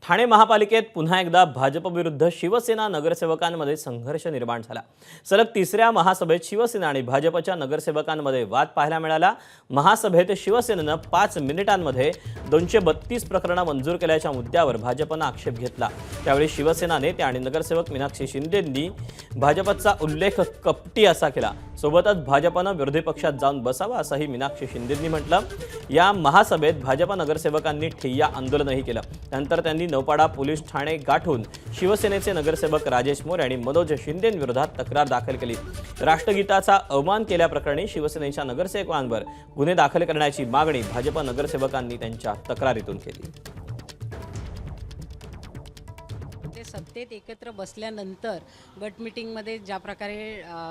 ठाणे महापालिकेत पुन्हा एकदा भाजप विरुद्ध शिवसेना नगरसेवकांमध्ये संघर्ष निर्माण झाला। सलग तिसऱ्या महासभेत शिवसेना आणि भाजपच्या नगरसेवकांमध्ये वाद पाहायला मिळाला। महासभेत शिवसेनेनं 5 मिनिटांमध्ये 232 प्रकरणं मंजूर केल्याच्या मुद्द्यावर भाजपनं आक्षेप घेतला। त्यावेळी शिवसेना नेते आणि नगरसेवक मीनाक्षी शिंदेंनी भाजपचा उल्लेख कपटी असा केला। सोबतच भाजपनं विरोधी पक्षात जाऊन बसावा असंही मीनाक्षी शिंदेंनी म्हटलं। या महासभेत भाजप नगरसेवकांनी ठिय्या आंदोलनही केलं। त्यानंतर त्यांनी नौपाडा पोलीस ठाणे गाठून शिवसेनेचे नगरसेवक राजेश मोरे आणि मनोज शिंदेंविरोधात तक्रार दाखल केली। राष्ट्रगीताचा अवमान केल्याप्रकरणी शिवसेनेच्या नगरसेवकांवर गुन्हे दाखल करण्याची मागणी भाजप नगरसेवकांनी त्यांच्या तक्रारीतून केली। सत्तेत एकत्र बसल्यानंतर गट मीटिंगमध्ये ज्या प्रकारे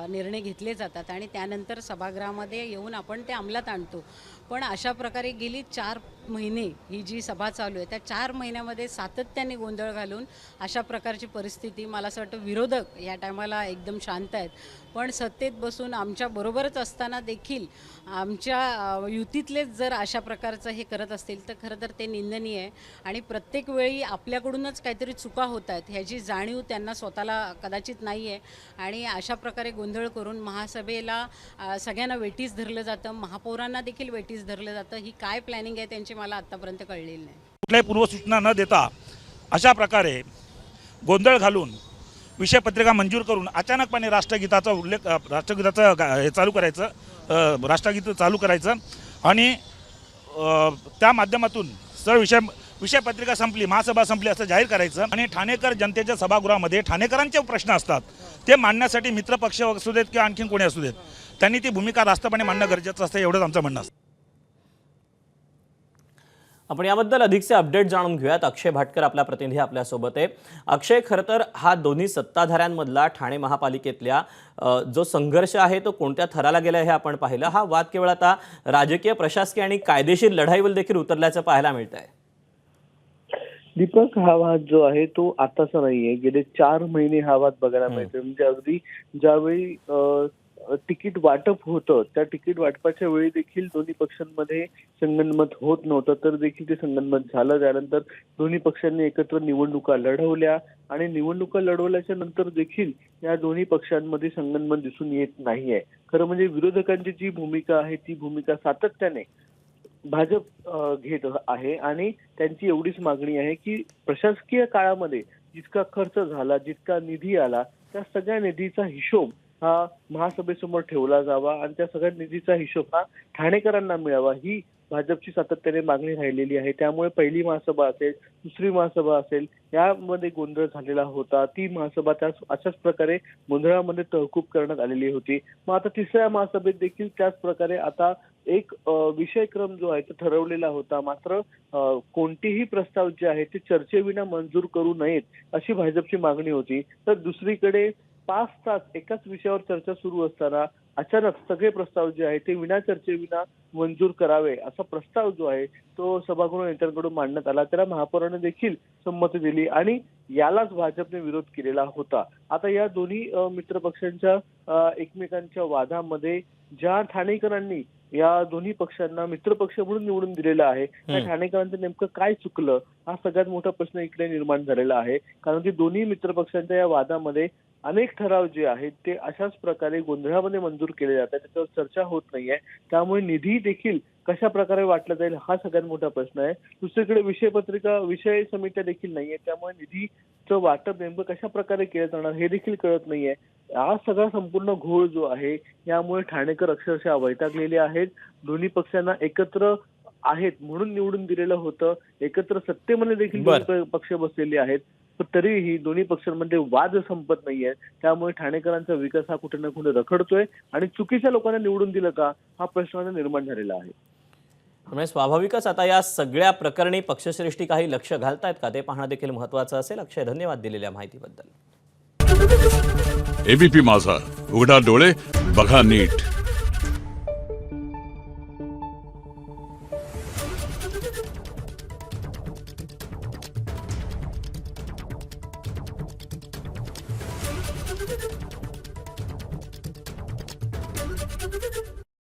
निर्णय घेतले जातात आणि त्यानंतर सभागृहामध्ये येऊन आपण ते अंमलात आणतो, पण अशा प्रकारे गेली 4 महिने ही जी सभा चालू आहे त्या 4 महिन्यामध्ये सातत्याने गोंधळ घालून अशा प्रकारची परिस्थिती, मला असं वाटतं विरोधक या टायमाला एकदम शांत आहेत, पण सत्तेत बसून आमच्या बरोबरच असताना देखील आमच्या युतीतलेच जर अशा प्रकारचं हे करत असतील तर खरं तर ते निंदनीय आहे। आणि प्रत्येक वेळी आपल्याकडूनच काहीतरी चुका होत आहेत ह्याची जाणीव त्यांना स्वतःला कदाचित नाही आहे आणि अशा प्रकारे गोंधळ करून महासभेला सगळ्यांना वेटीस धरलं जातं, महापौरांना देखील वेटीस धरलं जातं। ही काय प्लॅनिंग आहे त्यांची मला आतापर्यंत कळलेली नाही। कुठल्याही पूर्वसूचना न देता अशा प्रकारे गोंधळ घालून विषयपत्रिका मंजूर करून अचानकपणे राष्ट्रगीताचं हे चालू करायचं, राष्ट्रगीत चालू करायचं आणि त्या माध्यमातून सरळ विषयपत्रिका संपली, महासभा संपली असं जाहीर करायचं आणि ठाणेकर जनतेच्या सभागृहामध्ये ठाणेकरांचे प्रश्न असतात ते मांडण्यासाठी मित्रपक्ष असू देत किंवा आणखीन कोणी असू देत त्यांनी ती भूमिका रास्तपणे मांडणं गरजेचं असतं, एवढंच आमचं म्हणणं असतं। आपण याबद्दल अधिकचे अपडेट जाणून घेऊयात। अक्षय भाटकर आपला प्रतिनिधी आपल्या सोबत आहे। अक्षय, खरं तर हा दोन्ही सत्ताधाऱ्यांमधला ठाणे महापालिकेतल्या जो संघर्ष आहे तो कोणत्या थराला गेला हे आपण पाहिलं। हा वाद केवळ आता राजकीय, प्रशासकीय आणि कायदेशीर लढाईवर देखील उतरल्याचं पाहायला मिळतंय। दीपक, हा वाद जो आहे तो आताचा नाहीये, गेले 4 महिने हा वाद बघायला मिळतोय। म्हणजे अगदी ज्यावेळी तिकीट वाटप होतं त्या तिकीट वाटपाच्या वेळी देखील दोन्ही पक्षांमध्ये संगनमत होत नव्हतं, तर देखील ते संगनमत झालं। त्यानंतर दोन्ही पक्षांनी एकत्र निवडणुका लढवल्या आणि निवडणुका लढवल्याच्या नंतर देखील या दोन्ही पक्षांमध्ये संगनमत दिसून येत नाहीये। खरं म्हणजे विरोधकांची जी भूमिका आहे ती भूमिका सातत्याने भाजप घेत आहे आणि त्यांची एवढीच मागणी आहे की प्रशासकीय काळामध्ये जितका खर्च झाला, जितका निधी आला, त्या सगळ्या निधीचा हिशोब हा महासभेसमोर ठेवला जावा आणि त्या सगळ्या निधीचा हिशोब हा ठाणेकरांना मिळावा, ही भाजपची सातत्याने मागणी राहिलेली आहे। त्यामुळे पहिली महासभा असेल, दुसरी महासभा असेल, यामध्ये गोंधळ झालेला होता। ती महासभा अशाच प्रकारे गोंधळामध्ये तहकूब करण्यात आलेली होती। मग आता तिसऱ्या महासभेत देखील त्याच प्रकारे आता एक विषयक्रम जो आहे तो ठरवलेला होता, मात्र कोणतेही प्रस्ताव जे आहे ते चर्चेविना मंजूर करू नयेत अशी भाजपची मागणी होती। तर दुसरीकडे 5 तास एकाच विषयावर चर्चा सुरू असताना अचानक सगळे प्रस्ताव जे आहे ते विना चर्चेविना मंजूर करावे असा प्रस्ताव जो आहे तो सभागृह नेत्यांकडून मांडण्यात आला। त्याला महापौरांनी देखील संमती दिली आणि यालाच भाजपने विरोध केलेला होता। आता या दोन्ही मित्रपक्षांच्या एकमेकांच्या वादामध्ये ज्या ठाणेकरांनी या दोन्ही पक्षांना मित्रपक्ष म्हणून निवडून दिलेलं आहे त्या ठाणेकरांचं नेमकं काय चुकलं, हा सगळ्यात मोठा प्रश्न इकडे निर्माण झालेला आहे। कारण की दोन्ही मित्रपक्षांच्या या वादामध्ये अनेक ठराव जे आहेत ते अशाच प्रकारे गोंधळामध्ये मंजूर केले जातात, त्याच्यावर चर्चा होत नाहीये। त्यामुळे निधी देखील कशा प्रकारे वाटला जाईल हा सगळ्यात मोठा प्रश्न आहे। दुसरीकडे विषय समित्या देखील नाहीये, त्यामुळे निधीचं वाटप नेमकं कशा प्रकारे केलं जाणार हे देखील कळत नाहीये। हा सगळा संपूर्ण घोळ जो आहे यामुळे ठाणेकर अक्षरशः वैतागलेले आहेत। दोन्ही पक्षांना एकत्र आहेत म्हणून निवडून दिलेलं होतं, एकत्र सत्तेमध्ये देखील दोन्ही पक्ष बसलेले आहेत, पण तरीही दोन्ही पक्षांमध्ये वाद संपत नाहीये। त्यामुळे ठाणेकरांचा विकास हा कुठे ना कुठे रखडतोय आणि चुकीच्या लोकांना निवडून दिलं का हा प्रश्न निर्माण झालेला आहे। त्यामुळे स्वाभाविकच आता या सगळ्या प्रकरणी पक्षश्रेष्ठी काही लक्ष घालतायत का ते पाहणं देखील महत्त्वाचं असेल। अक्षय, धन्यवाद दिलेल्या माहितीबद्दल। एबीपी माझा, उघडा डोळे बघा नीट।